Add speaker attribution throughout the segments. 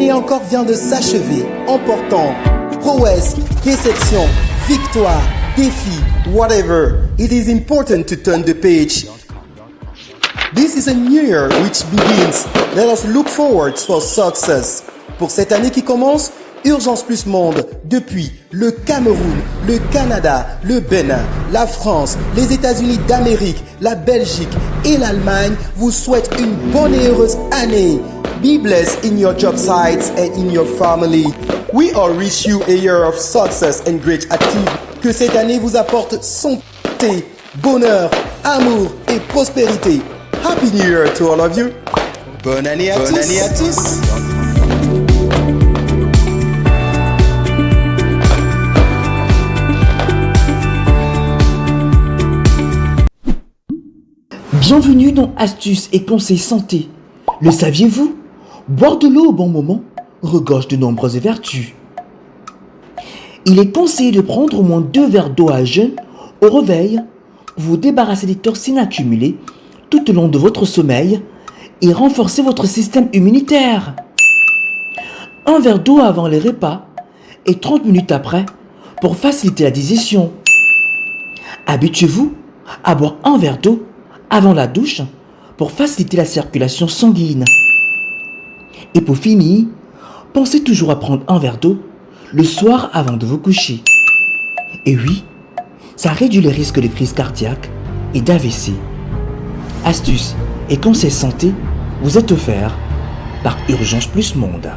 Speaker 1: année encore vient de s'achever en portant prouesse, déception, victoire, défi, whatever. It is important to turn the page. This is a new year which begins. Let us look forward for success. Pour cette année qui commence, Urgence Plus Monde, depuis le Cameroun, le Canada, le Bénin, la France, les États-Unis d'Amérique, la Belgique et l'Allemagne vous souhaite une bonne et heureuse année. Be blessed in your job sites and in your family. We all wish you a year of success and great activity. Que cette année vous apporte santé, bonheur, amour et prospérité. Happy New Year to all of you. Bonne année à tous.
Speaker 2: Bienvenue dans Astuces et Conseils Santé. Le saviez-vous? Boire de l'eau au bon moment regorge de nombreuses vertus. Il est conseillé de prendre au moins 2 verres d'eau à jeun au réveil pour vous débarrasser des toxines accumulées tout au long de votre sommeil et renforcer votre système immunitaire. 1 verre d'eau avant les repas et 30 minutes après pour faciliter la digestion. Habituez-vous à boire 1 verre d'eau avant la douche pour faciliter la circulation sanguine. Et pour finir, pensez toujours à prendre 1 verre d'eau le soir avant de vous coucher. Et oui, ça réduit les risques de crise cardiaque et d'AVC. Astuces et conseils santé vous êtes offerts par Urgence Plus Monde.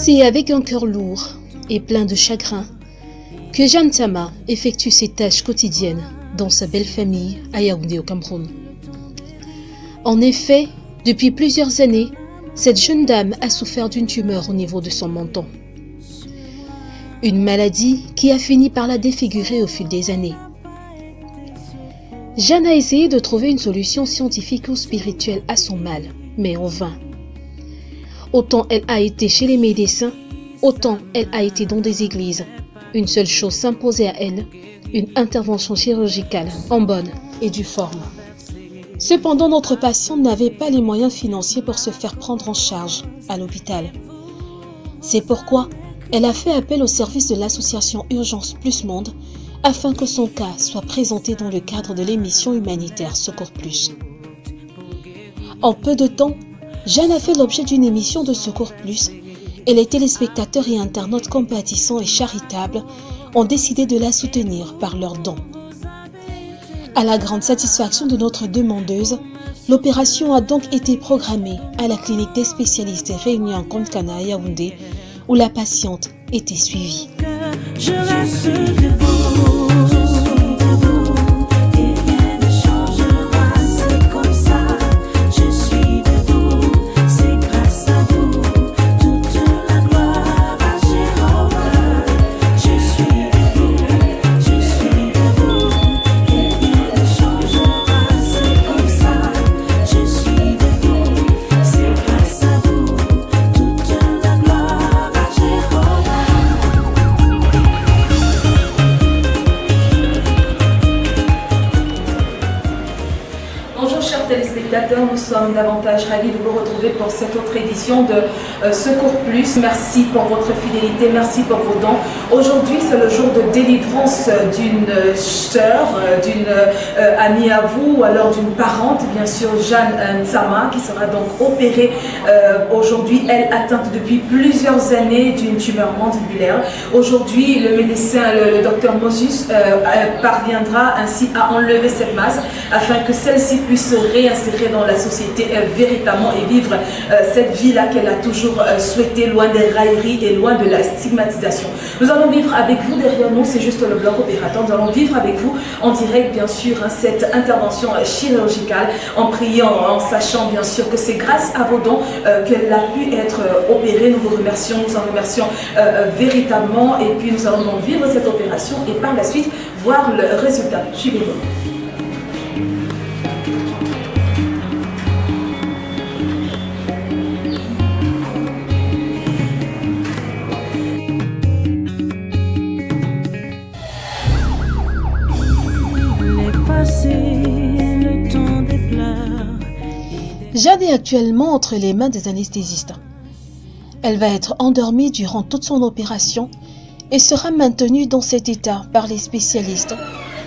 Speaker 3: C'est avec un cœur lourd et plein de chagrin que Jeanne Sama effectue ses tâches quotidiennes dans sa belle famille à Yaoundé au Cameroun. En effet, depuis plusieurs années, cette jeune dame a souffert d'une tumeur au niveau de son menton. Une maladie qui a fini par la défigurer au fil des années. Jeanne a essayé de trouver une solution scientifique ou spirituelle à son mal, mais en vain. Autant elle a été chez les médecins, autant elle a été dans des églises. Une seule chose s'imposait à elle, une intervention chirurgicale en bonne et due forme. Cependant, notre patiente n'avait pas les moyens financiers pour se faire prendre en charge à l'hôpital. C'est pourquoi elle a fait appel au service de l'association Urgence Plus Monde afin que son cas soit présenté dans le cadre de l'émission humanitaire Secours Plus. En peu de temps, Jeanne a fait l'objet d'une émission de Secours Plus et les téléspectateurs et internautes compatissants et charitables ont décidé de la soutenir par leurs dons. À la grande satisfaction de notre demandeuse, l'opération a donc été programmée à la clinique des spécialistes réunie en Konkana à Yaoundé où la patiente était suivie.
Speaker 4: Je reste debout.
Speaker 5: Nous sommes davantage ravis de vous retrouver pour cette autre édition de Secours Plus. Merci pour votre fidélité, merci pour vos dons. Aujourd'hui, c'est le jour de délivrance d'une sœur, d'une amie à vous, ou alors d'une parente, bien sûr, Jeanne Sama, qui sera donc opérée aujourd'hui, elle atteinte depuis plusieurs années d'une tumeur mandibulaire. Aujourd'hui, le médecin, le docteur Moses, parviendra ainsi à enlever cette masse afin que celle-ci puisse se réinsérer dans la société véritablement et vivre cette vie-là qu'elle a toujours souhaité, loin des railleries et loin de la stigmatisation. Nous allons vivre avec vous, derrière nous, c'est juste le bloc opératoire, nous allons vivre avec vous en direct, bien sûr, cette intervention chirurgicale, en priant, en sachant bien sûr que c'est grâce à vos dons qu'elle a pu être opérée. Nous vous remercions, nous en remercions véritablement, et puis nous allons donc vivre cette opération et par la suite voir le résultat. Suivez-moi.
Speaker 3: Jeanne est actuellement entre les mains des anesthésistes. Elle va être endormie durant toute son opération et sera maintenue dans cet état par les spécialistes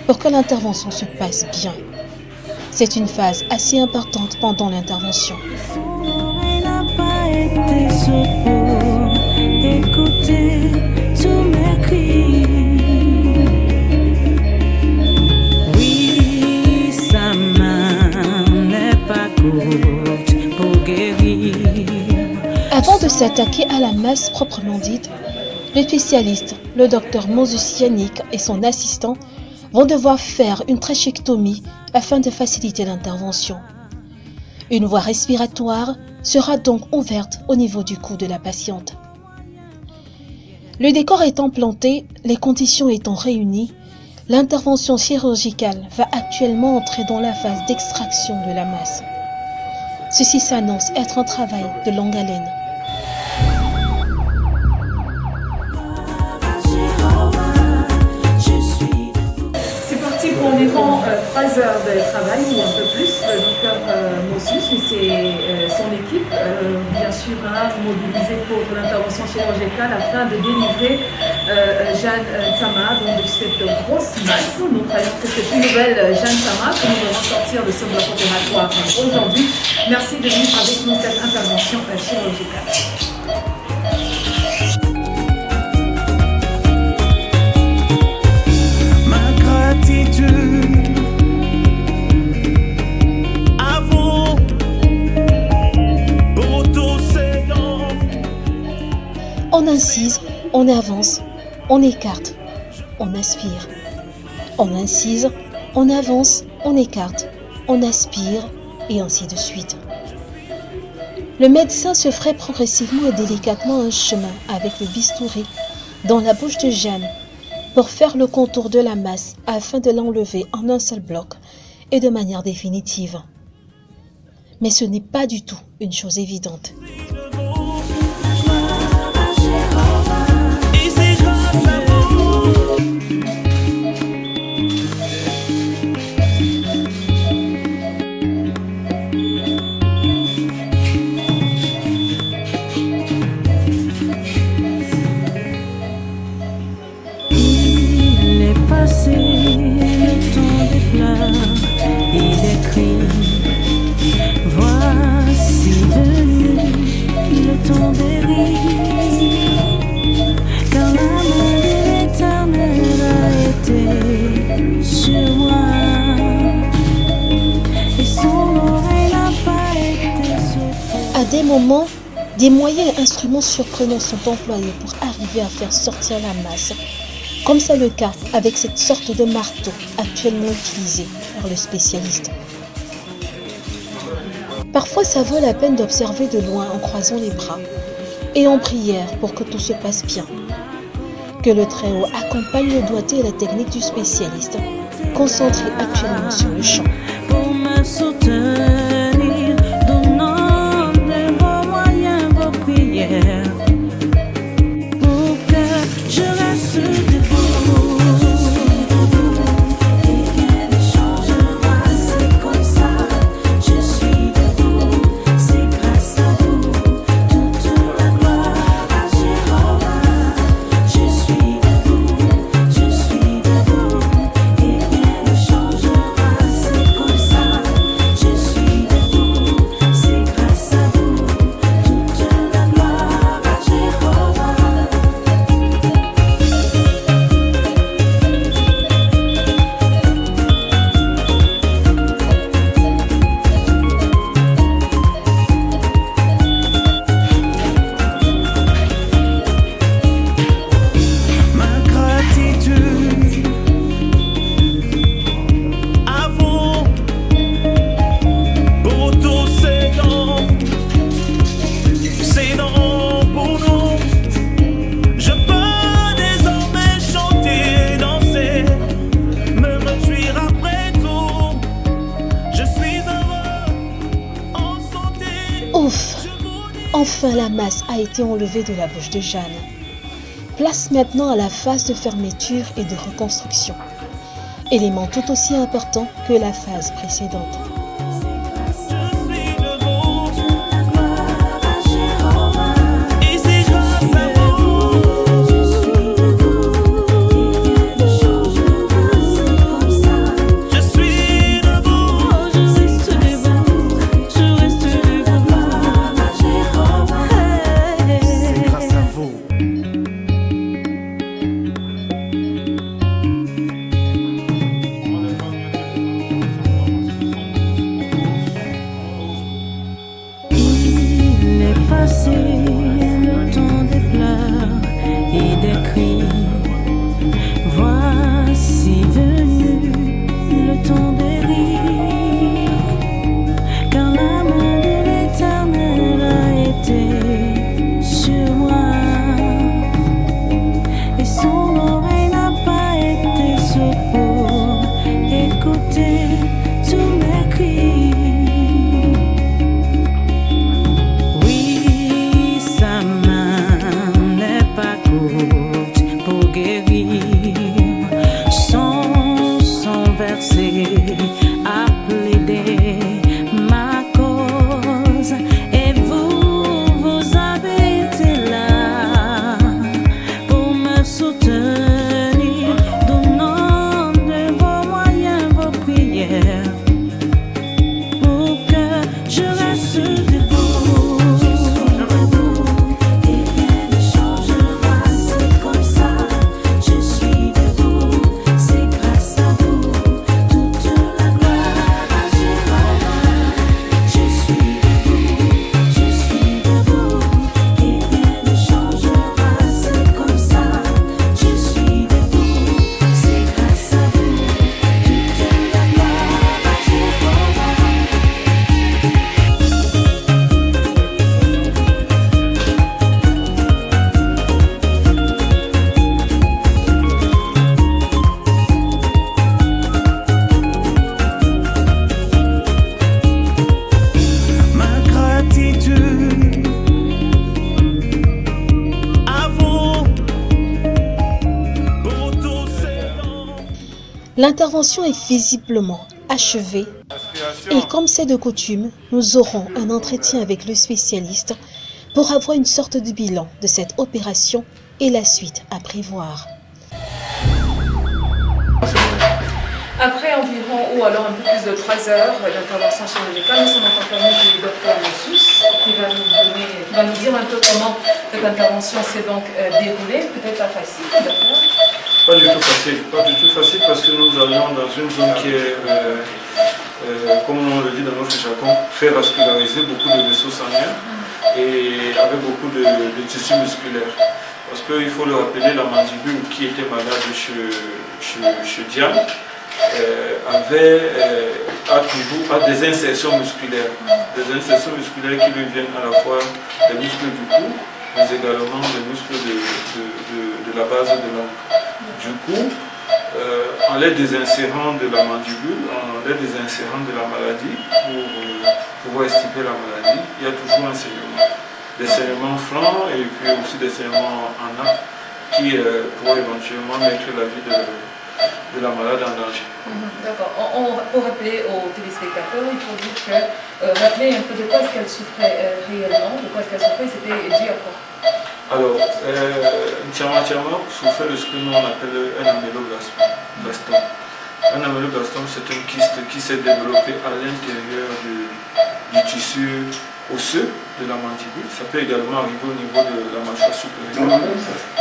Speaker 3: pour que l'intervention se passe bien. C'est une phase assez importante pendant l'intervention.
Speaker 4: Elle n'a pas été sourde pour écouter tous mes cris. Oui, sa main n'est pas courte pour guérir.
Speaker 3: Avant de s'attaquer à la masse proprement dite, les spécialistes, le docteur Moses Yannick et son assistant, vont devoir faire une trachéctomie afin de faciliter l'intervention. Une voie respiratoire sera donc ouverte au niveau du cou de la patiente. Le décor étant planté, les conditions étant réunies, l'intervention chirurgicale va actuellement entrer dans la phase d'extraction de la masse. Ceci s'annonce être un travail de longue haleine.
Speaker 5: C'est parti pour environ 3 heures de travail ou un peu plus. Le docteur Mossus et son équipe, bien sûr, mobilisés pour l'intervention chirurgicale afin de délivrer Jeanne Tsama de cette grosse masse. Nous croyons que c'est une nouvelle Jeanne Tsama que nous devons sortir de ce bloc opératoire aujourd'hui. Merci de vivre avec nous cette intervention chirurgicale.
Speaker 3: On incise, on avance, on écarte, on aspire. On incise, on avance, on écarte, on aspire et ainsi de suite. Le médecin se ferait progressivement et délicatement un chemin avec le bistouri dans la bouche de Jeanne pour faire le contour de la masse afin de l'enlever en un seul bloc et de manière définitive. Mais ce n'est pas du tout une chose évidente.
Speaker 4: Il est passé le temps des pleurs et des cris. Voici venu le temps des rires. Car la main de l'Éternel a été sur moi. Et son oreille n'a pas été sur.
Speaker 3: À des moments, des moyens et instruments surprenants sont employés pour arriver à faire sortir la masse, comme c'est le cas avec cette sorte de marteau actuellement utilisé par le spécialiste. Parfois, ça vaut la peine d'observer de loin en croisant les bras et en prière pour que tout se passe bien. Que le Très-Haut accompagne le doigté et la technique du spécialiste, concentré actuellement sur le chant.
Speaker 4: Pour me soutenir, donnant de vos moyens, vos prières, pour que je reste debout. Et rien ne changera, c'est comme ça. Je suis debout, c'est grâce à vous. Toute la gloire à Jéhovah. Je suis debout, et rien ne changera, c'est comme ça. Je suis debout, c'est grâce à vous. Toute la gloire à Jéhovah. Ma gratitude à vous pour tous ces dons pour nous. Je peux désormais chanter, danser, me réjouir après tout. Je suis heureux en santé.
Speaker 3: Ouf! Enfin, la masse a été enlevée de la bouche de Jeanne. Place maintenant à la phase de fermeture et de reconstruction, élément tout aussi important que la phase précédente.
Speaker 4: Je suis debout. passé le temps des pleurs et des cris. Voici venu le temps des rires, car la main de l'Éternel a été sur moi, et son oreille n'a pas été sourde pour écouter tous mes cris. Oui, sa main n'est pas courte pour guérir. Son versé a plaidé ma cause, et vous avez été là pour me soutenir, donnant de vos moyens, vos prières, pour que je reste debout. Je suis debout, et rien ne changera, c'est comme ça. Je suis debout, c'est grâce à vous, toute la gloire à Jéhovah. Je suis debout, et rien ne changera, c'est comme ça. Je suis debout, c'est grâce à vous, toute la gloire à Jéhovah. Ma gratitude à vous pour tous ces dons.
Speaker 3: L'intervention est visiblement achevée et comme c'est de coutume, nous aurons un entretien avec le spécialiste pour avoir une sorte de bilan de cette opération et la suite à prévoir.
Speaker 5: Après environ, ou alors un peu plus de 3 heures d'intervention chirurgicale, nous sommes en compagnie du docteur Messous qui va nous dire un peu comment cette intervention s'est donc déroulée. Peut-être pas facile, docteur.
Speaker 6: Pas du tout facile parce que nous allions dans une zone qui est, comme on le dit dans notre jargon, très vascularisée, beaucoup de vaisseaux sanguins et avec beaucoup de tissus musculaires. Parce qu'il faut le rappeler, la mandibule qui était malade chez Diane a des insertions musculaires. Des insertions musculaires qui lui viennent à la fois des muscles du cou, mais également des muscles de la base de l'ongle. Du coup, en les désinsérant de la mandibule, en les désinsérant de la maladie, pour pouvoir extirper la maladie, il y a toujours un saignement. Des saignements francs et puis aussi des saignements en nappe qui pourraient éventuellement mettre la vie de la malade en danger.
Speaker 5: D'accord. Pour rappeler aux téléspectateurs, il faut dire que rappeler un peu de quoi est-ce qu'elle souffrait réellement, de quoi est-ce qu'elle souffrait, c'était dû à quoi?
Speaker 6: Alors, Ntiama souffrait de ce que nous on appelle un améloblastom. Un améloblastom, c'est une kyste qui s'est développée à l'intérieur du tissu osseux de la mandibule. Ça peut également arriver au niveau de la mâchoire supérieure.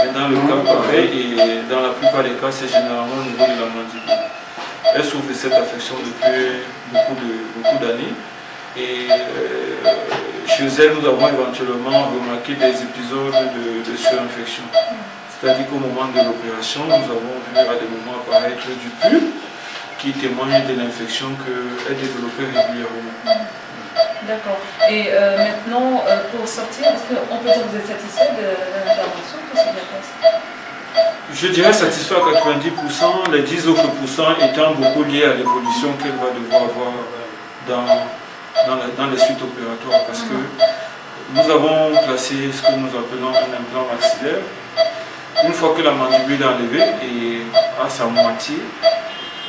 Speaker 6: Mais dans le cas pareil, et dans la plupart des cas, c'est généralement au niveau de la mandibule. Elle souffre de cette affection depuis beaucoup d'années. Et chez elle, nous avons éventuellement remarqué des épisodes de surinfection. C'est-à-dire qu'au moment de l'opération, nous avons vu à des moments apparaître du pus qui témoigne de l'infection qu'elle développait régulièrement.
Speaker 5: D'accord. Et maintenant, pour sortir, est-ce qu'on peut dire que vous êtes satisfait de l'intervention? Qu'est-ce qui est passé?
Speaker 6: Je dirais satisfait à 90%, les 10 autres pourcents étant beaucoup liés à l'évolution qu'elle va devoir avoir dans les suites opératoires. Parce que nous avons placé ce que nous appelons un implant maxillaire. Une fois que la mandibule est enlevée et à sa moitié,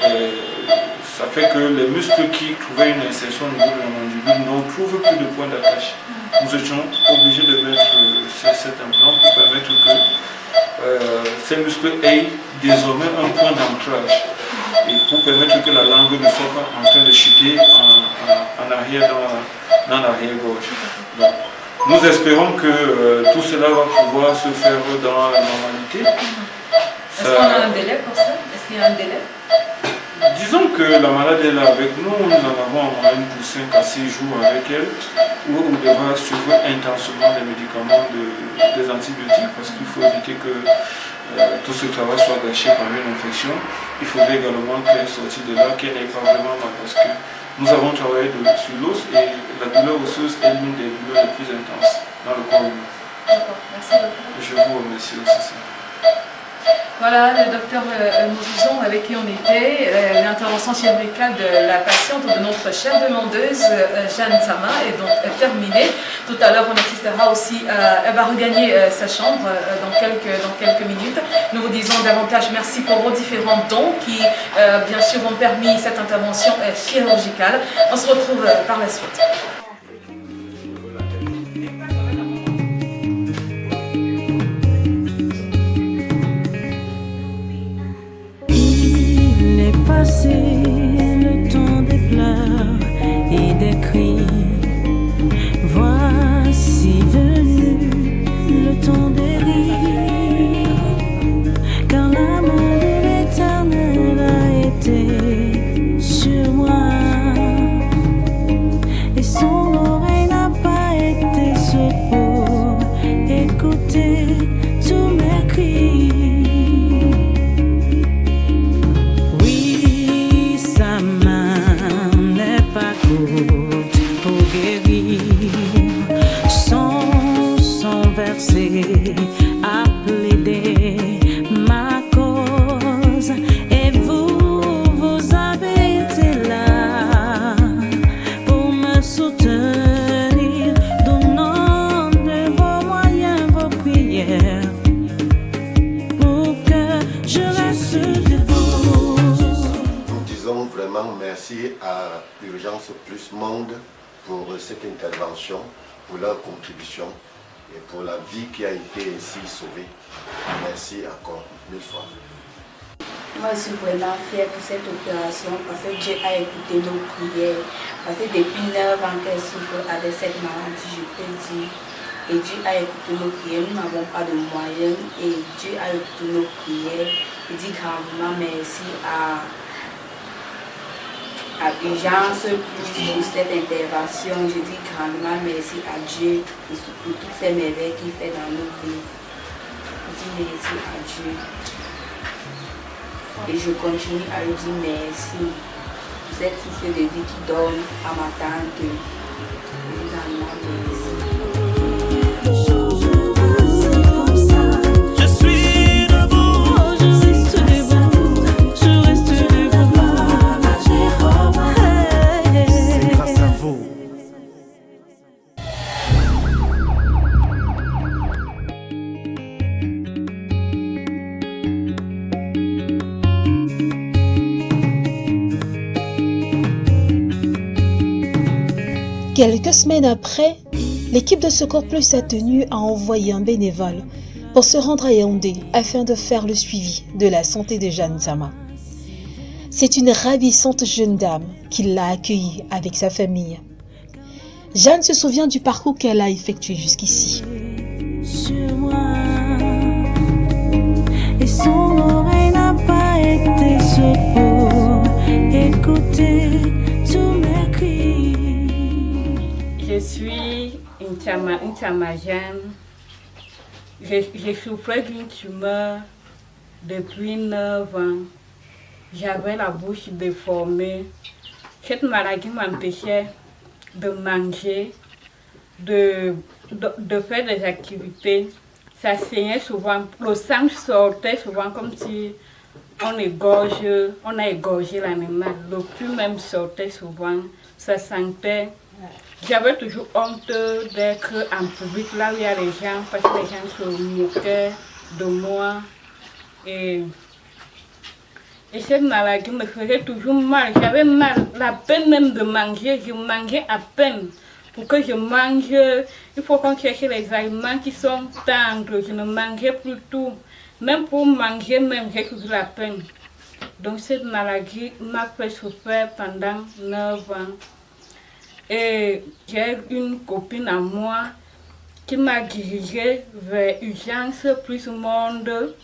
Speaker 6: ça fait que les muscles qui trouvaient une insertion au niveau de la mandibule ne trouvent plus de point d'attache. Nous étions obligés de mettre cet implant pour permettre que ces muscles aient désormais un point d'ancrage et pour permettre que la langue ne soit pas en train de chuter en arrière dans l'arrière-gorge. Donc, nous espérons que tout cela va pouvoir se faire dans la normalité.
Speaker 5: Est-ce qu'on a un délai pour ça? Est-ce qu'il y a un délai?
Speaker 6: Disons que la malade est là avec nous, nous en avons en moyenne pour 5 à 6 jours avec elle, où on devra suivre intensément les médicaments des antibiotiques parce qu'il faut éviter que tout ce travail soit gâché par une infection. Il faudrait également qu'elle sorte de là, qu'elle n'ait pas vraiment mal parce que nous avons travaillé sur l'os et la douleur osseuse est l'une des douleurs les plus intenses dans le corps humain.
Speaker 5: D'accord, merci beaucoup.
Speaker 6: Je vous remercie aussi.
Speaker 5: Voilà le docteur Morison avec qui on était, l'intervention chirurgicale de la patiente, de notre chère demandeuse, Jeanne Sama, est donc terminée. Tout à l'heure, on assistera aussi, elle va regagner sa chambre dans quelques minutes. Nous vous disons davantage merci pour vos différents dons qui, bien sûr, ont permis cette intervention chirurgicale. On se retrouve par la suite.
Speaker 4: Il est passé le temps des pleurs et des cris. Voici venu le temps des rires. Car l'amour de l'Éternel a été sur moi. Et son oreille n'a pas été sourde pour écouter tous mes cris. Oui, sa main n'est pas courte pour guérir. Son sang versé a plaidé ma cause. Et vous avez été là pour me soutenir, donnant de vos moyens, vos prières, pour que je reste debout.
Speaker 7: Nous disons vraiment merci à Urgence Plus Monde pour cette intervention, pour leur contribution et pour la vie qui a été ainsi sauvée. Merci encore mille fois.
Speaker 8: Moi, je suis vraiment fière pour cette opération parce que Dieu a écouté nos prières. Parce que depuis 9 ans qu'elle souffre avec cette maladie, je peux dire. Et Dieu a écouté nos prières. Nous n'avons pas de moyens. Et Dieu a écouté nos prières. Je dis grandement merci à Urgence Plus pour cette intervention. Je dis grandement merci à Dieu pour toutes ces merveilles qu'il fait dans nos vies. Je dis merci à Dieu. Et je continue à lui dire merci pour cette souffle de vie qui donne à ma tante. Je dis grandement merci.
Speaker 4: Je suis debout, je reste debout, je reste debout.
Speaker 1: C'est grâce à vous.
Speaker 3: Quelques semaines après, l'équipe de Secours Plus a tenu à envoyer un bénévole pour se rendre à Yaoundé afin de faire le suivi de la santé de Jeanne Sama. C'est une ravissante jeune dame qui l'a accueillie avec sa famille. Jeanne se souvient du parcours qu'elle a effectué jusqu'ici.
Speaker 4: Sur moi, et son oreille n'a pas été sourde pour écouter tous mes cris.
Speaker 9: Je suis une Tchamagène. J'ai souffert d'une tumeur depuis 9 ans. J'avais la bouche déformée. Cette maladie m'empêchait de manger, de faire des activités. Ça saignait souvent, le sang sortait souvent comme si on a égorgé l'animal. Le pus même sortait souvent, ça sentait. J'avais toujours honte d'être en public, là où il y a les gens, parce que les gens se moquaient de moi. Et cette maladie me faisait toujours mal. J'avais mal, la peine même de manger. Je mangeais à peine. Pour que je mange, il faut qu'on cherche les aliments qui sont tendres. Je ne mangeais plus tout. Même pour manger, même, j'ai toujours la peine. Donc cette maladie m'a fait souffrir pendant 9 ans. Et j'ai une copine à moi qui m'a dirigée vers Urgence Plus Monde.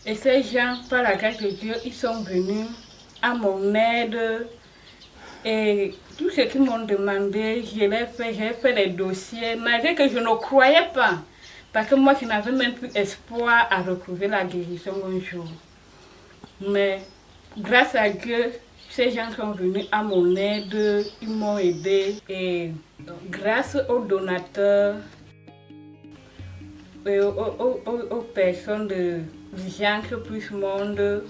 Speaker 9: Et ces gens, par la grâce de Dieu, ils sont venus à mon aide. Et tout ce qu'ils m'ont demandé, je l'ai fait, j'ai fait les dossiers, malgré que je ne croyais pas. Parce que moi, je n'avais même plus espoir à retrouver la guérison un jour. Mais grâce à Dieu, ces gens sont venus à mon aide, ils m'ont aidé. Et grâce aux donateurs et aux personnes de l'Urgence Plus Monde,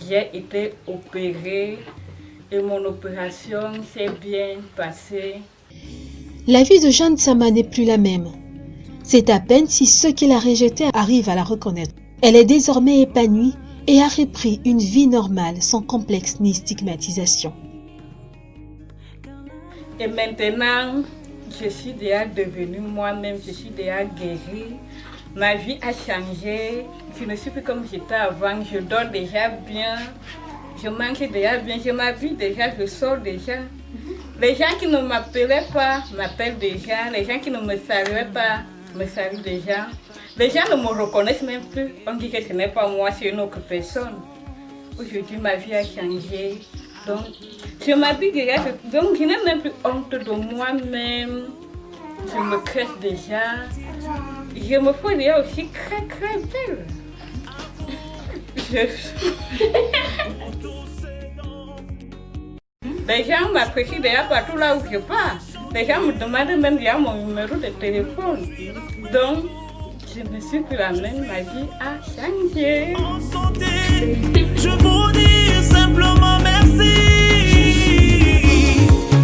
Speaker 9: j'ai été opérée et mon opération s'est bien passée.
Speaker 3: La vie de Jeanne Sama n'est plus la même. C'est à peine si ceux qui la rejetaient arrivent à la reconnaître. Elle est désormais épanouie et a repris une vie normale sans complexe ni stigmatisation.
Speaker 9: Et maintenant, je suis déjà devenue moi-même, je suis déjà guérie. Ma vie a changé. Je ne suis plus comme j'étais avant. Je dors déjà bien. Je mange déjà bien. Je m'habille déjà. Je sors déjà. Les gens qui ne m'appelaient pas m'appellent déjà. Les gens qui ne me saluaient pas me saluent déjà. Les gens ne me reconnaissent même plus. On dit que ce n'est pas moi, c'est une autre personne. Aujourd'hui, ma vie a changé. Donc, je m'habille déjà. Donc, je n'ai même plus honte de moi-même. Je me crèche déjà. Je me fais déjà aussi très très belle. Les gens m'apprécient déjà partout là où je passe. Les gens me demandent même déjà mon numéro de téléphone. Donc, je ne suis plus la même, ma vie a changé.
Speaker 4: Je vous dis simplement merci.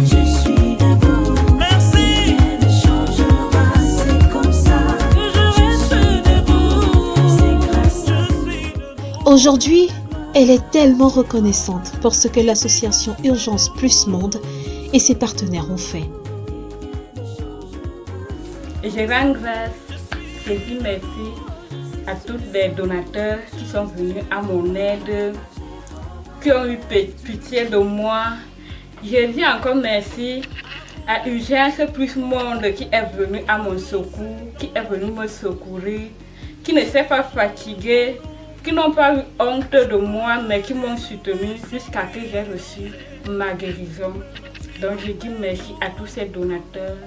Speaker 4: Je suis debout. Merci. Rien ne changera, c'est comme ça. Je reste debout. C'est grâce à vous.
Speaker 3: Aujourd'hui, elle est tellement reconnaissante pour ce que l'association Urgence Plus Monde et ses partenaires ont fait.
Speaker 9: Et je rends grâce, je dis merci à tous les donateurs qui sont venus à mon aide, qui ont eu pitié de moi. Je dis encore merci à Urgence Plus Monde qui est venu à mon secours, qui est venu me secourir, qui ne s'est pas fatigué, qui n'ont pas eu honte de moi, mais qui m'ont soutenu jusqu'à ce que j'ai reçu ma guérison. Donc je dis merci à tous ces donateurs,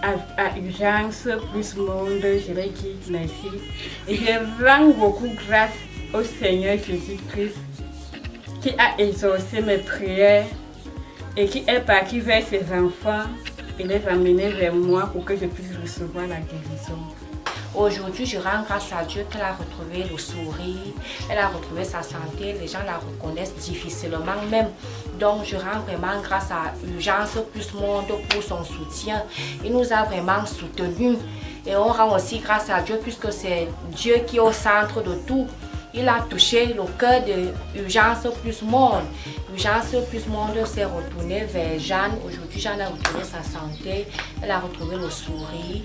Speaker 9: à Urgence Plus Monde, je leur dis merci. Et je rends beaucoup grâce au Seigneur Jésus-Christ qui a exaucé mes prières et qui est parti vers ses enfants et les amener vers moi pour que je puisse recevoir la guérison.
Speaker 10: Aujourd'hui, je rends grâce à Dieu qu'elle a retrouvé le sourire, elle a retrouvé sa santé, les gens la reconnaissent difficilement même. Donc, je rends vraiment grâce à Urgence Plus Monde pour son soutien. Il nous a vraiment soutenus et on rend aussi grâce à Dieu puisque c'est Dieu qui est au centre de tout. Il a touché le cœur de Urgence Plus Monde. Urgence Plus Monde s'est retournée vers Jeanne. Aujourd'hui, Jeanne a retrouvé sa santé, elle a retrouvé le sourire.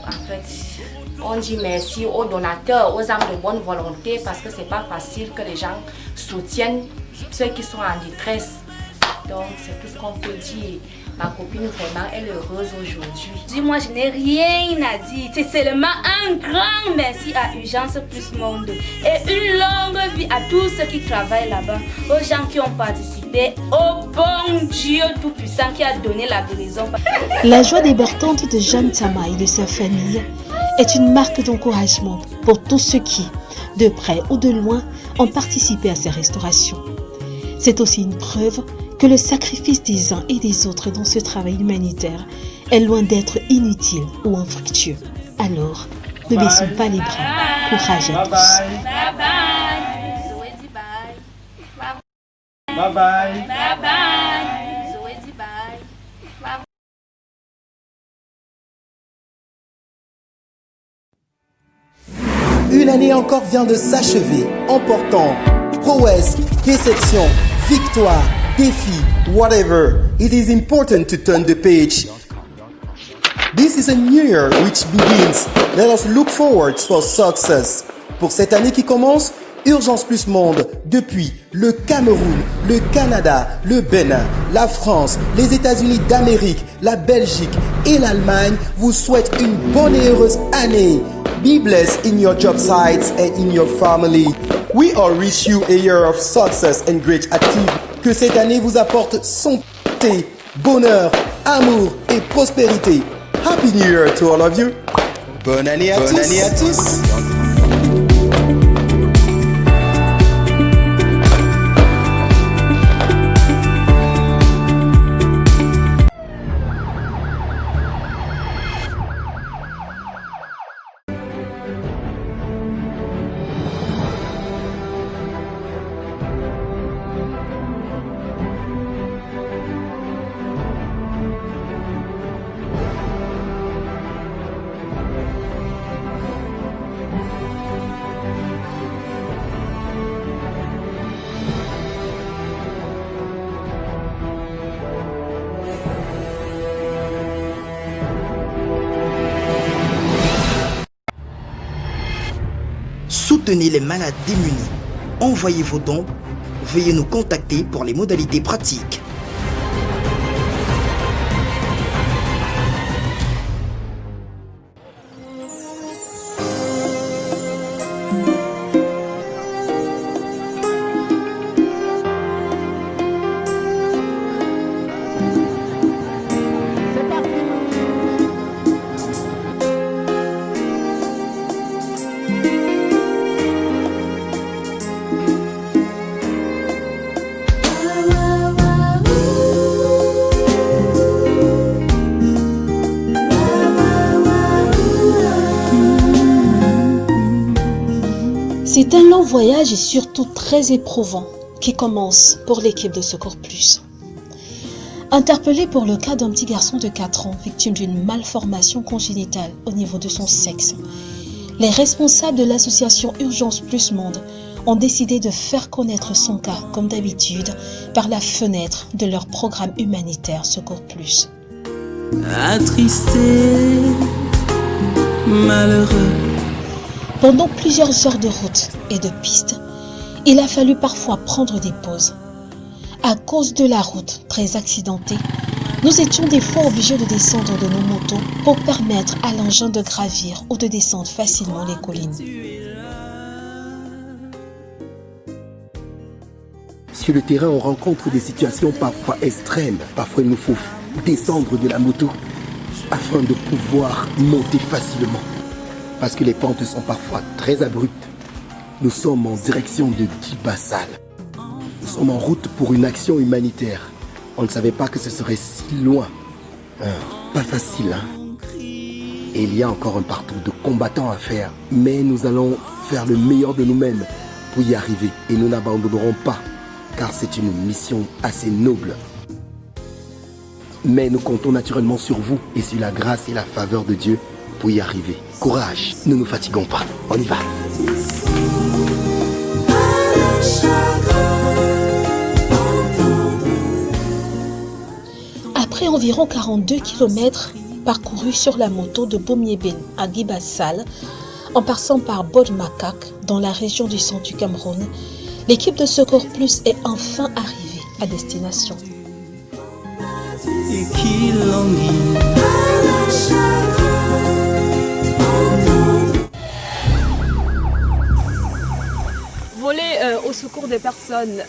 Speaker 10: En fait, on dit merci aux donateurs, aux âmes de bonne volonté parce que c'est pas facile que les gens soutiennent ceux qui sont en détresse. Donc, c'est tout ce qu'on peut dire. Ma copine, vraiment, elle est heureuse aujourd'hui.
Speaker 8: Dis-moi, je n'ai rien à dire. C'est seulement un grand merci à Urgence Plus Monde. Et une longue vie à tous ceux qui travaillent là-bas. Aux gens qui ont participé. Au bon Dieu Tout-Puissant qui a donné la guérison.
Speaker 3: La joie débordante de Jeanne Sama et de sa famille est une marque d'encouragement pour tous ceux qui, de près ou de loin, ont participé à ces restaurations. C'est aussi une preuve que le sacrifice des uns et des autres dans ce travail humanitaire est loin d'être inutile ou infructueux. Alors, ne baissons pas les bras. Courage à tous.
Speaker 8: Bye bye. Zoé dit bye.
Speaker 6: Bye bye.
Speaker 8: Bye bye. Zoé dit bye. Bye bye.
Speaker 1: Une année encore vient de s'achever en portant prouesse, déception, victoire, défi, whatever. It is important to turn the page. This is a new year which begins. Let us look forward for success. Pour cette année qui commence, Urgence Plus Monde, depuis le Cameroun, le Canada, le Bénin, la France, les États-Unis d'Amérique, la Belgique et l'Allemagne, vous souhaite une bonne et heureuse année. Be blessed in your job sites and in your family. We all wish you a year of success and great activity. Que cette année vous apporte santé, bonheur, amour et prospérité. Happy New Year to all of you. Bonne année à tous.
Speaker 2: Soutenez les malades démunis. Envoyez vos dons. Veuillez nous contacter pour les modalités pratiques.
Speaker 3: C'est un long voyage et surtout très éprouvant qui commence pour l'équipe de Secours Plus. Interpellé pour le cas d'un petit garçon de 4 ans victime d'une malformation congénitale au niveau de son sexe, les responsables de l'association Urgence Plus Monde ont décidé de faire connaître son cas, comme d'habitude, par la fenêtre de leur programme humanitaire Secours Plus.
Speaker 4: Attristé, malheureux.
Speaker 3: Pendant plusieurs heures de route et de piste, il a fallu parfois prendre des pauses. À cause de la route très accidentée, nous étions des fois obligés de descendre de nos motos pour permettre à l'engin de gravir ou de descendre facilement les collines.
Speaker 1: Sur le terrain, on rencontre des situations parfois extrêmes. Parfois, il nous faut descendre de la moto afin de pouvoir monter facilement. Parce que les pentes sont parfois très abruptes. Nous sommes en direction de Guy-Bassal. Nous sommes en route pour une action humanitaire. On ne savait pas que ce serait si loin. Pas facile, hein? Et il y a encore un parcours de combattants à faire. Mais nous allons faire le meilleur de nous-mêmes pour y arriver. Et nous n'abandonnerons pas, car c'est une mission assez noble. Mais nous comptons naturellement sur vous et sur la grâce et la faveur de Dieu pour y arriver. Courage, ne nous fatiguons pas. On y va.
Speaker 3: Après environ 42 km parcourus sur la moto de Bomiébel à Guy-Bassal, en passant par Bod-Makak, dans la région du centre du Cameroun, l'équipe de Secours Plus est enfin arrivée à destination.
Speaker 4: Et qui languit à la chagrin.
Speaker 5: Voler au secours des personnes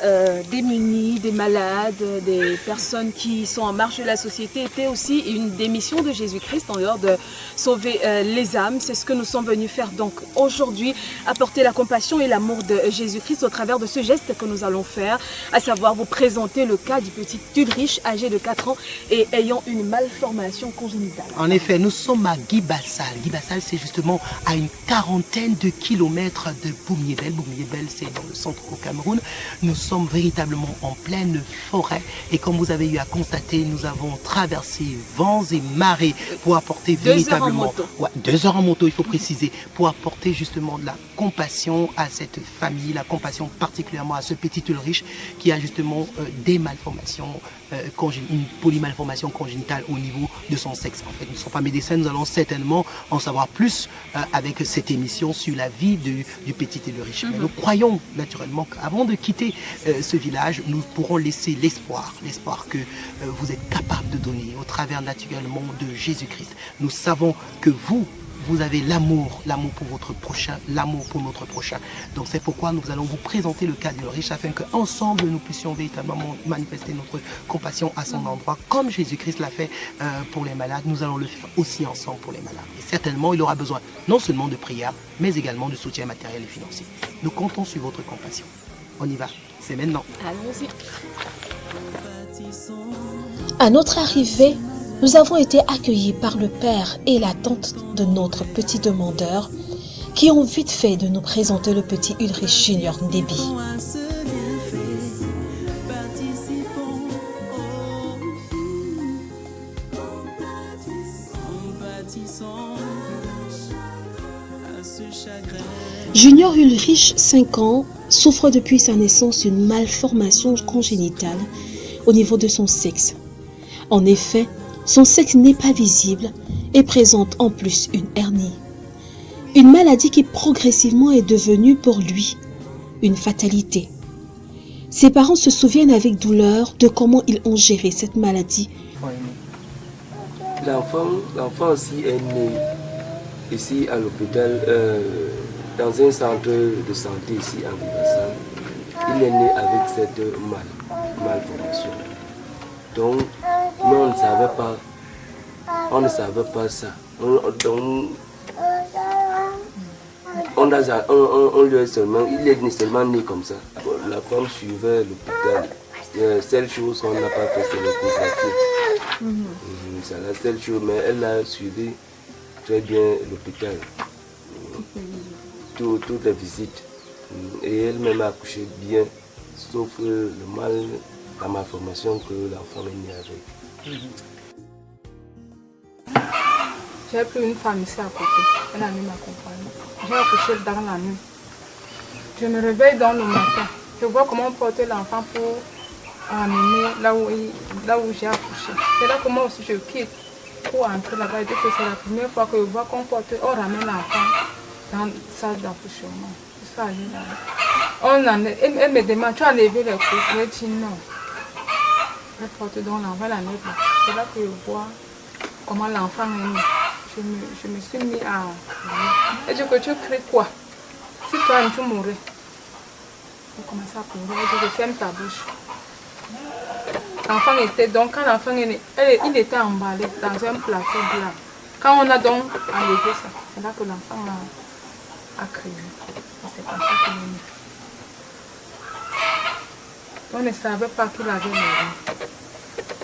Speaker 5: démunies, des malades, des personnes qui sont en marge de la société était aussi une des missions de Jésus-Christ en dehors de sauver les âmes. C'est ce que nous sommes venus faire donc aujourd'hui, apporter la compassion et l'amour de Jésus-Christ au travers de ce geste que nous allons faire, à savoir vous présenter le cas du petit Ulrich âgé de 4 ans et ayant une malformation congénitale.
Speaker 11: En effet, nous sommes à Guy-Bassal. Guy-Bassal, c'est justement à une quarantaine de kilomètres de Bomiébel. Bomiébel, c'est dans le centre au Cameroun. Nous sommes véritablement en pleine forêt et comme vous avez eu à constater, nous avons traversé vents et marées pour apporter véritablement 2 heures en moto, il faut préciser, pour apporter justement de la compassion à cette famille, la compassion particulièrement à ce petit Ulrich qui a justement des malformations, une polymalformation congénitale au niveau de son sexe. En fait, nous ne sommes pas médecins, nous allons certainement en savoir plus avec cette émission sur la vie du petit Ulrich. Mais nous croyons naturellement qu'avant de quitter ce village, nous pourrons laisser l'espoir que vous êtes capable de donner au travers naturellement de Jésus-Christ. Nous savons que vous vous avez l'amour pour votre prochain, l'amour pour notre prochain. Donc c'est pourquoi nous allons vous présenter le cas d'Ulrich afin qu'ensemble nous puissions véritablement manifester notre compassion à son endroit. Comme Jésus-Christ l'a fait pour les malades, nous allons le faire aussi ensemble pour les malades. Et certainement, il aura besoin non seulement de prière, mais également de soutien matériel et financier. Nous comptons sur votre compassion. On y va, c'est maintenant.
Speaker 3: Allons-y. À notre arrivée, nous avons été accueillis par le père et la tante de notre petit demandeur qui ont vite fait de nous présenter le petit Ulrich Junior Ndébi. Junior Ulrich, 5 ans, souffre depuis sa naissance d'une malformation congénitale au niveau de son sexe. En effet, son sexe n'est pas visible et présente en plus une hernie. Une maladie qui progressivement est devenue pour lui une fatalité. Ses parents se souviennent avec douleur de comment ils ont géré cette maladie.
Speaker 12: L'enfant aussi est né ici à l'hôpital, dans un centre de santé ici en Guibassal. Il est né avec cette malformation. Donc, nous on ne savait pas ça. Il est seulement né comme ça. La femme suivait l'hôpital. La seule chose qu'on n'a pas fait, c'est l'échographie. C'est la seule chose, mais elle a suivi très bien l'hôpital. Toutes les visites. Et elle-même a accouché bien, sauf la malformation que l'enfant est né avec.
Speaker 13: J'ai pris une femme ici à côté, elle a mis ma compagnie. J'ai accouché dans la nuit. Je me réveille dans le matin. Je vois comment porter l'enfant pour amener là où j'ai accouché. C'est là que moi aussi je quitte pour entrer là-bas. Et que c'est la première fois que je vois qu'on ramène l'enfant dans la salle d'accouchement. Je suis allée là. Elle me demande, tu as levé les couches? Je dis non. Elle porte donc l'enfant la nuit. C'est là que je vois comment l'enfant est né. Je me suis mis à... Elle dit que tu cries quoi? Si toi tu mourrais. Elle commence à pleurer. Elle dit que ferme ta bouche. L'enfant était donc, quand l'enfant est né, il était emballé dans un plateau blanc. Quand on a donc enlevé ça, c'est là que l'enfant a crié. C'est comme ça qu'il est né. On ne savait pas qu'il avait mouru.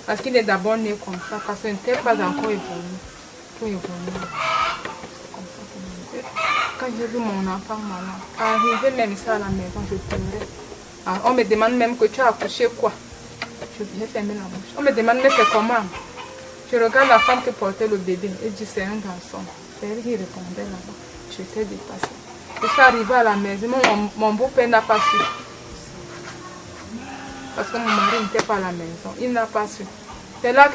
Speaker 13: Parce qu'il est d'abord né comme ça, parce qu'il n'était pas encore évolué. C'est comme ça qu'il est né. Quand j'ai vu mon enfant malade, arrivé même ça à la maison, je pleurais. Alors, on me demande même que tu as accouché quoi? J'ai fermé la bouche. On me demande mais c'est comment? Je regarde la femme qui portait le bébé et dit c'est un garçon. C'est elle qui répondait là-bas. J'étais dépassée. Je suis arrivée à la maison, mon beau-père n'a pas su. Parce que mon mari n'était pas à la maison, il n'a pas su. C'est là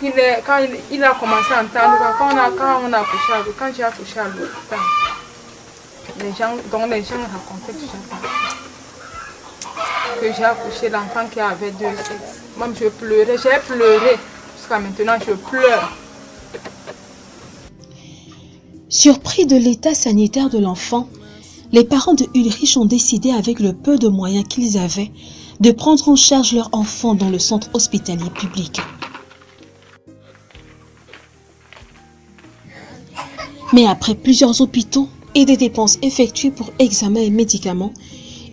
Speaker 13: quand il a commencé à entendre, quand on a accouché, quand j'ai accouché à l'hôpital, les gens racontaient que j'ai accouché l'enfant qui avait 2 sexes. Moi je pleurais, j'ai pleuré. Jusqu'à maintenant je pleure.
Speaker 3: Surpris de l'état sanitaire de l'enfant, les parents de Ulrich ont décidé avec le peu de moyens qu'ils avaient de prendre en charge leur enfant dans le centre hospitalier public. Mais après plusieurs hôpitaux et des dépenses effectuées pour examens et médicaments,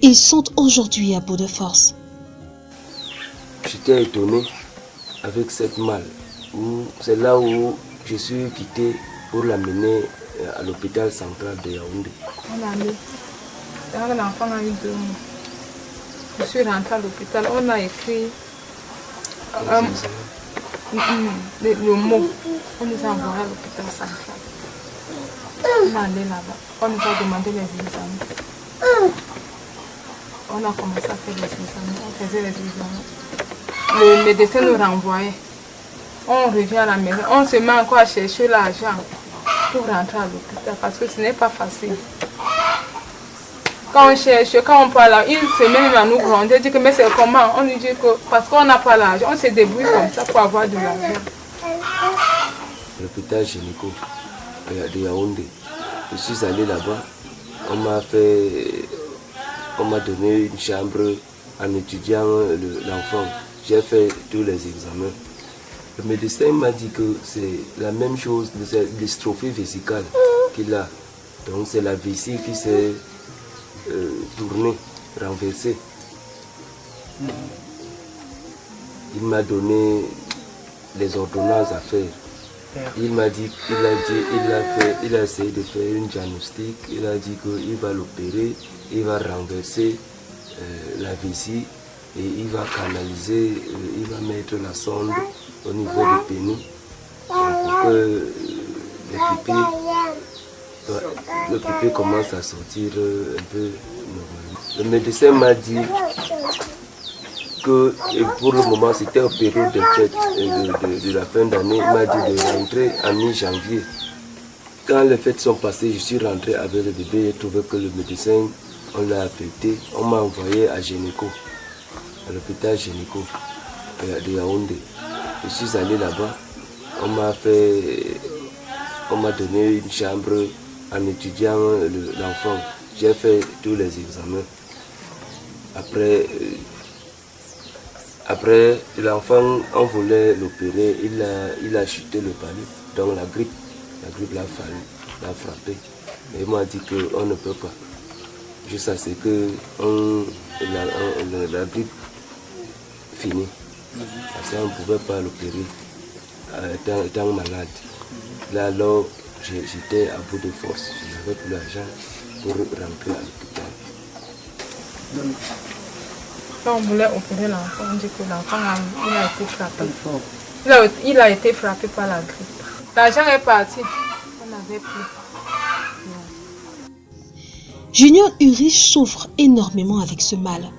Speaker 3: ils sont aujourd'hui à bout de force.
Speaker 12: J'étais étonné avec cette malle. C'est là où je suis quitté pour l'amener à l'hôpital central de Yaoundé.
Speaker 13: On a mis. L'enfant a eu 2 mois. Je suis rentrée à l'hôpital. On a écrit le mot. On nous a envoyé à l'hôpital central. On est allé là-bas. On nous a demandé les examens. On a commencé à faire les examens. On faisait les examens. Le médecin nous renvoyait. On revient à la maison. On se met encore à chercher l'argent pour rentrer à l'hôpital parce que ce n'est pas facile. Quand on cherche, quand on parle, il se met même à nous gronder, dit que mais c'est comment? On lui dit que parce qu'on n'a pas l'argent, on se débrouille comme ça pour avoir de l'argent.
Speaker 12: L'hôpital gynéco de Yaoundé, Je suis allé là-bas. On m'a donné une chambre en étudiant l'enfant. J'ai fait tous les examens. Le médecin m'a dit que c'est la même chose, c'est l'dystrophie vésicale qu'il a. Donc c'est la vessie qui s'est tournée, renversée. Il m'a donné les ordonnances à faire. Il m'a dit, il a essayé de faire une diagnostic. Il a dit qu'il va l'opérer, il va renverser la vessie et il va canaliser, il va mettre la sonde au niveau du pénis pour que le pépé commence à sortir un peu normalement. Le médecin m'a dit que pour le moment c'était en période de fête de la fin d'année. Il m'a dit de rentrer en mi-janvier. Quand les fêtes sont passées, je suis rentré avec le bébé. J'ai trouvé que le médecin, on l'a affecté. On m'a envoyé à Généco, à l'hôpital Généco de Yaoundé. Je suis allé là-bas. On m'a donné une chambre en étudiant l'enfant. J'ai fait tous les examens. Après l'enfant, on voulait l'opérer, il a chuté le palais. Donc la grippe l'a frappé. Et il m'a dit qu'on ne peut pas. Juste à ce que la grippe finit. Parce qu'on ne pouvait pas l'opérer étant malade. Là alors, j'étais à bout de force. Je n'avais plus l'argent pour rentrer à l'hôpital.
Speaker 13: Quand on voulait opérer l'enfant, on dit que l'enfant a été frappé. Il a été frappé par la grippe. L'argent est parti. On n'avait plus.
Speaker 3: Junior Ulrich souffre énormément avec ce mal.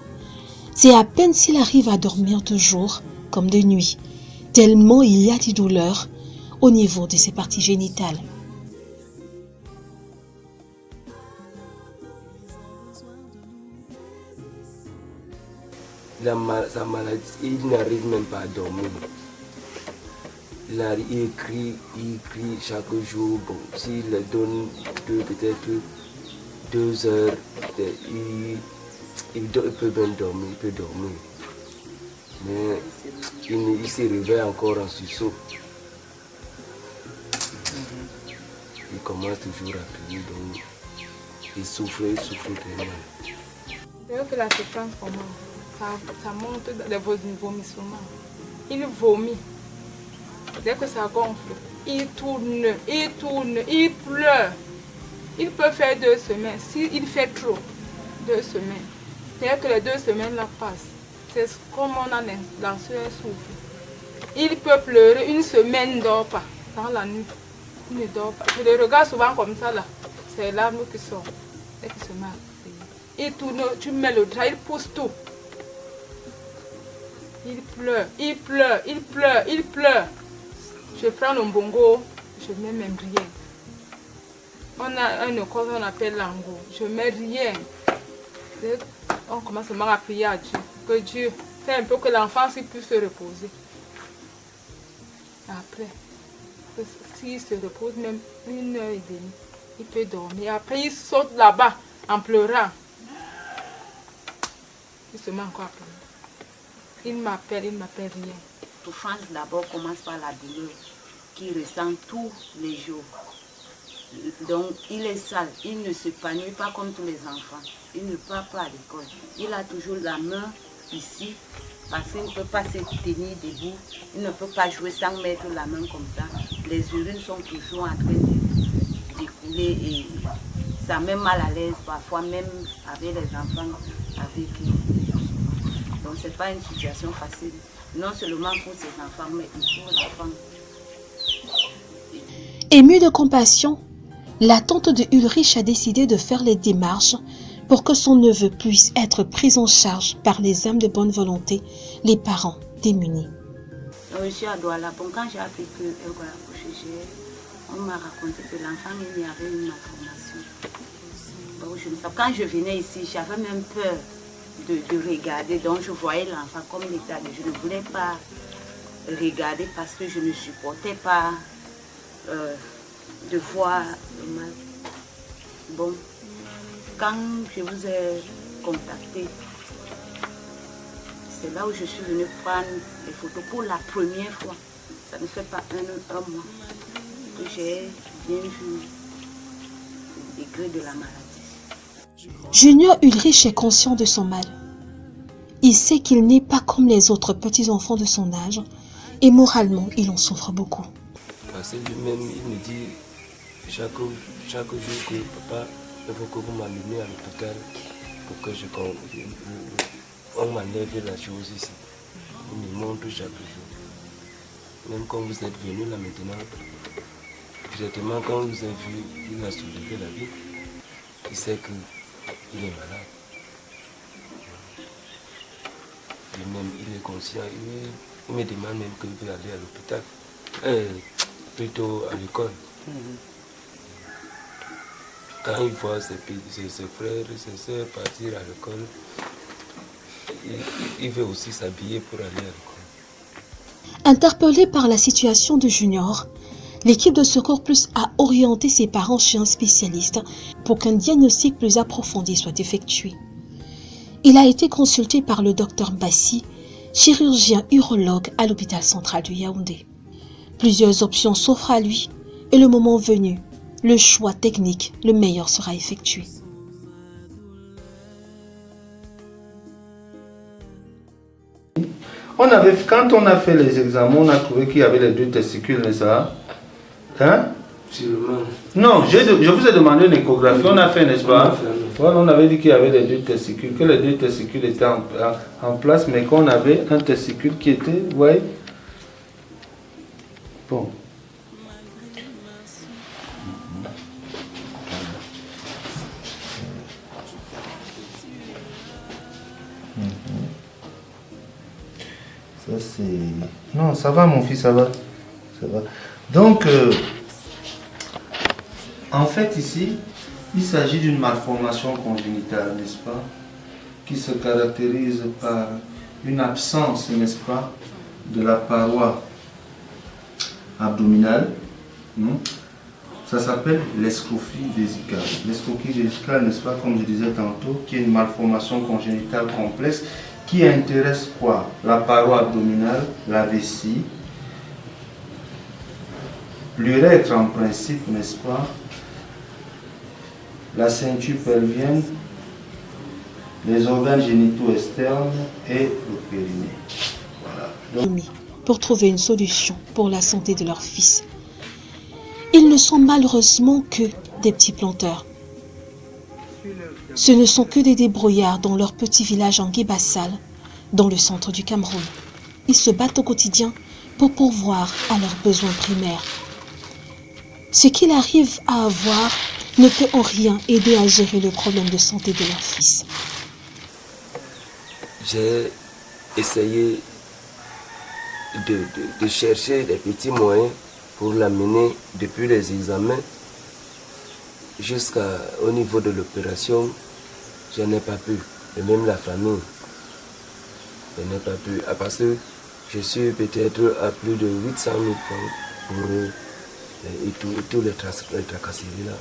Speaker 3: C'est à peine s'il arrive à dormir de jour comme de nuit, tellement il y a des douleurs au niveau de ses parties génitales.
Speaker 12: Sa maladie, il n'arrive même pas à dormir. Il crie chaque jour. Bon, s'il donne peut-être 2 heures, il peut même dormir, il peut dormir. Mais il se réveille encore en sursaut. Il commence toujours à crier, donc il souffre tellement.
Speaker 13: Dès que la séquence commence, ça monte des vomissements. Il vomit. Dès que ça gonfle, il tourne, il pleure. Il peut faire 2 semaines. S'il fait trop, 2 semaines. Dès que les 2 semaines là passent, c'est comme on a la sueur souffle. Il peut pleurer 1 semaine, il ne dort pas. Dans la nuit, il ne dort pas. Je le regarde souvent comme ça là. C'est les larmes qui sortent. Dès qu'il se met à crier. Il tourne, tu mets le drap, il pousse tout. Il pleure. Je prends le bongo, je ne mets même rien. On a un école qu'on appelle l'ango. Je ne mets rien. On commence seulement à prier à Dieu. Que Dieu fait un peu que l'enfant puisse se reposer. Après, s'il se repose même 1h30, il peut dormir. Après, il saute là-bas en pleurant. Il se met encore à pleurer. Il m'appelle rien.
Speaker 14: La souffrance d'abord commence par la douleur qu'il ressent tous les jours. Donc il est sale, il ne s'épanouit pas comme tous les enfants. Il ne part pas à l'école. Il a toujours la main ici parce qu'il ne peut pas se tenir debout. Il ne peut pas jouer sans mettre la main comme ça. Les urines sont toujours en train d'écouler et ça met mal à l'aise parfois même avec les enfants avec qui. Donc ce n'est pas une situation facile, non seulement pour ses enfants, mais pour l'enfant.
Speaker 3: Émue de compassion, la tante de Ulrich a décidé de faire les démarches pour que son neveu puisse être pris en charge par les âmes de bonne volonté, les parents démunis.
Speaker 14: Je suis à Douala. Bon, quand j'ai appris qu'elle va accoucher, on m'a raconté que l'enfant il y avait une malformation. Donc, quand je venais ici, j'avais même peur de regarder. Donc je voyais l'enfant comme l'état. Je ne voulais pas regarder parce que je ne supportais pas de voir le mal. Bon, quand je vous ai contacté, c'est là où je suis venue prendre les photos pour la première fois. Ça ne fait pas un mois que j'ai bien vu le degré de la maladie.
Speaker 3: Junior Ulrich est conscient de son mal. Il sait qu'il n'est pas comme les autres petits-enfants de son âge et moralement, il en souffre beaucoup.
Speaker 12: Parce que lui-même, il me dit chaque jour que papa, il faut que vous m'amenez à l'hôpital pour que on m'enlève la chose ici. Il me montre chaque jour. Même quand vous êtes venu là maintenant, directement quand vous avez vu, il a soulevé la vie, il sait qu'il est malade. Lui-même, il est conscient, il me demande même qu'il veut aller à l'hôpital, plutôt à l'école. Quand il voit ses frères et ses soeurs partir à l'école, il veut aussi s'habiller pour aller à l'école.
Speaker 3: Interpellé par la situation de Junior, l'équipe de Secours Plus a orienté ses parents chez un spécialiste pour qu'un diagnostic plus approfondi soit effectué. Il a été consulté par le docteur Bassi, chirurgien urologue à l'hôpital central de Yaoundé. Plusieurs options s'offrent à lui et le moment venu, le choix technique le meilleur sera effectué.
Speaker 15: Quand on a fait les examens, on a trouvé qu'il y avait les 2 testicules, n'est-ce pas? Hein? Non, je vous ai demandé une échographie, on a fait, n'est-ce pas? Voilà, on avait dit qu'il y avait les 2 testicules, que les 2 testicules étaient en place, mais qu'on avait un testicule qui était, vous voyez? Bon. Ça c'est... Non, ça va mon fils, ça va. Ça va. Donc, en fait ici, il s'agit d'une malformation congénitale, n'est-ce pas? Qui se caractérise par une absence, n'est-ce pas, de la paroi abdominale. Ça s'appelle l'estrophie vésicale. L'estrophie vésicale, n'est-ce pas, comme je disais tantôt, qui est une malformation congénitale complexe qui intéresse quoi? La paroi abdominale, la vessie, l'urètre en principe, n'est-ce pas? La ceinture pelvienne, les organes génitaux externes et le périnée. Voilà. Donc,
Speaker 3: pour trouver une solution pour la santé de leur fils. Ils ne sont malheureusement que des petits planteurs. Ce ne sont que des débrouillards dans leur petit village en Guibassal, dans le centre du Cameroun. Ils se battent au quotidien pour pourvoir à leurs besoins primaires. Ce qu'ils arrivent à avoir ne peut en rien aider à gérer le problème de santé de leur fils.
Speaker 12: J'ai essayé de chercher des petits moyens pour l'amener depuis les examens jusqu'au niveau de l'opération. Je n'ai pas pu, et même la famille, je n'ai pas pu, parce que je suis peut-être à plus de 800 000 francs pour eux, et tous les tracasseries là.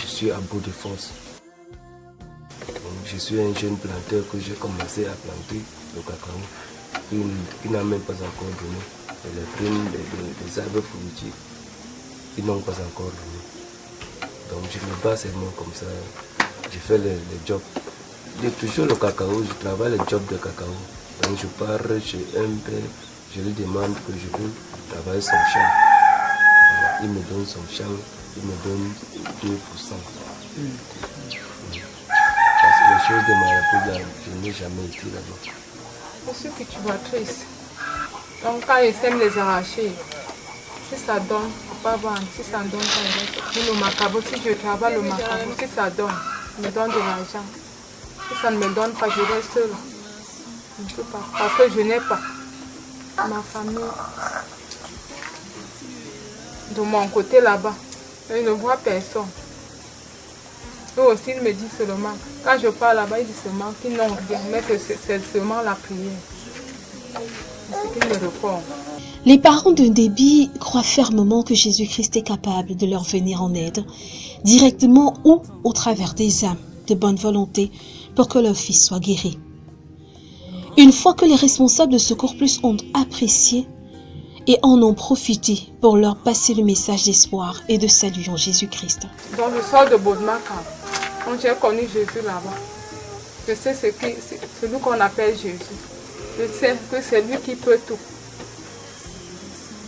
Speaker 12: Je suis à bout de force. Donc, je suis un jeune planteur que j'ai commencé à planter le cacao, qui n'a même pas encore donné. Et les primes des arbres fruitiers, qui n'ont pas encore donné. Donc je me bats seulement comme ça. Je fais les jobs. Toujours le cacao, je travaille les jobs de cacao. Donc je pars chez un père, je lui demande que je veux travailler son champ. Il me donne son champ, il me donne 2%. Parce que les choses de ma vie, je n'ai jamais été là-bas.
Speaker 13: Pour ceux que tu vois triste, donc quand ils aiment les arracher, si ça donne, il ne faut pas vendre. Si ça donne, le macabo, si je travaille le macabo, si ça donne, il me donne de l'argent. Si ça ne me donne pas, je reste seule. Je ne peux pas, parce que je n'ai pas ma famille. De mon côté là-bas, je ne vois personne. Eux aussi, ils me disent seulement, quand je pars là-bas, ils disent seulement qu'ils n'ont rien, mais que c'est seulement la prière. ce qu'il me réforme.
Speaker 3: Les parents de Déby croient fermement que Jésus-Christ est capable de leur venir en aide, directement ou au travers des âmes de bonne volonté pour que leur fils soit guéri. Une fois que les responsables de Secours Plus ont apprécié et en ont profité pour leur passer le message d'espoir et de salut en Jésus-Christ.
Speaker 13: Dans le sort de Baudemaka, quand j'ai connu Jésus là-bas, je sais celui qu'on appelle Jésus. Je sais que c'est lui qui peut tout.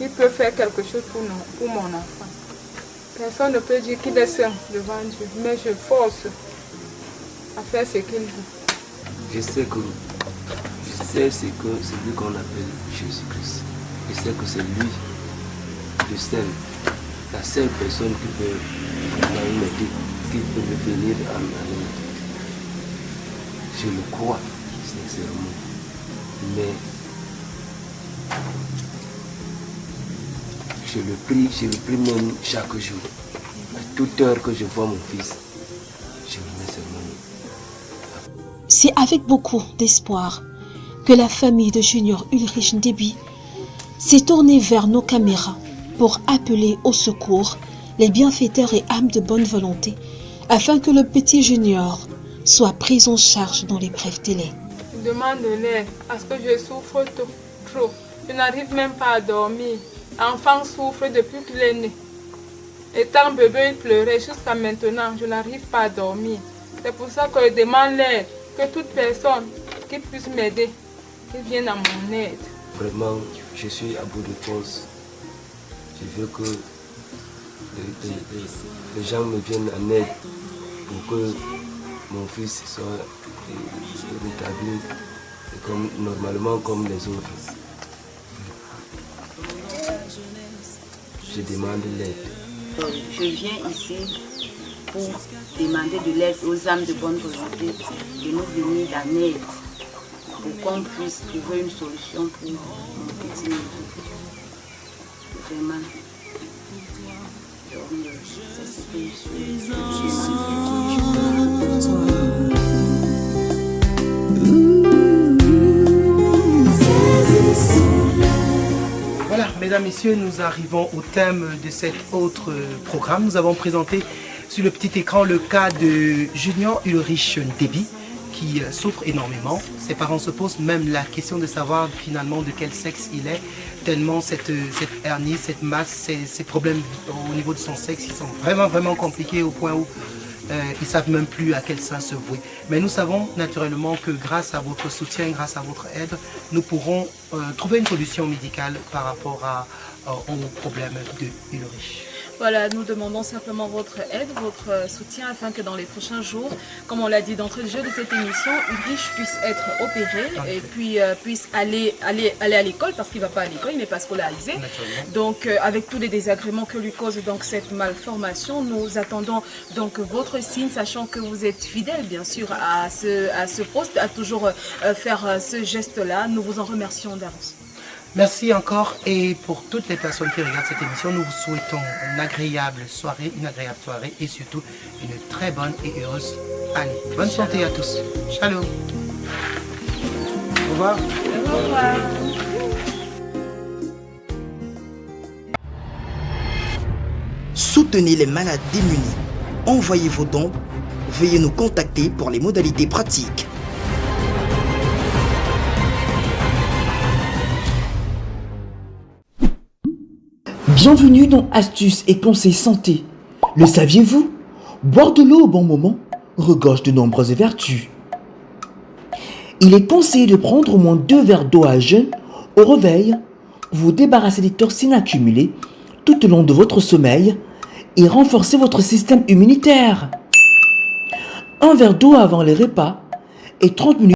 Speaker 13: Il peut faire quelque chose pour mon enfant. Personne ne peut dire qu'il est saint devant Dieu, mais je force à faire ce qu'il veut.
Speaker 12: Je sais ce que c'est lui qu'on appelle Jésus-Christ. Je sais que c'est lui, la seule personne qui peut m'aider, qui peut me venir à m'aider. Je le crois, sincèrement. Mais je le prie même chaque jour. À toute heure que je vois mon fils, je le mets seulement.
Speaker 3: C'est avec beaucoup d'espoir que la famille de Junior Ulrich Déby s'est tournée vers nos caméras pour appeler au secours les bienfaiteurs et âmes de bonne volonté afin que le petit Junior soit pris en charge dans les brefs délais.
Speaker 13: Je demande de l'aide parce que je souffre trop. Je n'arrive même pas à dormir. L'enfant souffre depuis qu'il est né. Étant bébé, il pleurait jusqu'à maintenant. Je n'arrive pas à dormir. C'est pour ça que je demande l'aide. Que toute personne qui puisse m'aider, qu'il vienne à mon aide.
Speaker 12: Vraiment, je suis à bout de force. Je veux que les gens me viennent en aide pour que mon fils soit rétabli normalement comme les autres. Je demande l'aide.
Speaker 14: Je viens ici pour demander de l'aide aux âmes de bonne volonté de nous venir en aide pour qu'on puisse trouver une solution pour mon petit neveu. Vraiment. Donc, c'est ce que je
Speaker 11: Voilà, mesdames, messieurs, nous arrivons au thème de cet autre programme. Nous avons présenté sur le petit écran le cas de Junior Ulrich Déby qui souffre énormément. Ses parents se posent même la question de savoir finalement de quel sexe il est, tellement cette hernie, cette masse, ces problèmes au niveau de son sexe, ils sont vraiment compliqués au point où ils ne savent même plus à quel sein se vouer. Mais nous savons naturellement que grâce à votre soutien, grâce à votre aide, nous pourrons trouver une solution médicale par rapport au problème de Ulrich.
Speaker 5: Voilà, nous demandons simplement votre aide, votre soutien afin que dans les prochains jours, comme on l'a dit d'entrée de jeu de cette émission, Ulrich puisse être opéré et puis puisse aller à l'école parce qu'il ne va pas à l'école, il n'est pas scolarisé. Donc avec tous les désagréments que lui cause donc cette malformation, nous attendons donc votre signe, sachant que vous êtes fidèle bien sûr à ce poste, à toujours faire ce geste-là. Nous vous en remercions d'avance.
Speaker 11: Merci encore, et pour toutes les personnes qui regardent cette émission, nous vous souhaitons une agréable soirée et surtout une très bonne et heureuse année. Bonne santé à tous. Shalom. Au revoir.
Speaker 5: Au revoir.
Speaker 2: Soutenez les malades démunis. Envoyez vos dons. Veuillez nous contacter pour les modalités pratiques. Bienvenue dans Astuces et Conseils Santé. Le saviez-vous? Boire de l'eau au bon moment regorge de nombreuses vertus. Il est conseillé de prendre au moins 2 verres d'eau à jeun au réveil pour vous débarrasser des toxines accumulées tout au long de votre sommeil et renforcer votre système immunitaire. 1 verre d'eau avant les repas et 30 minutes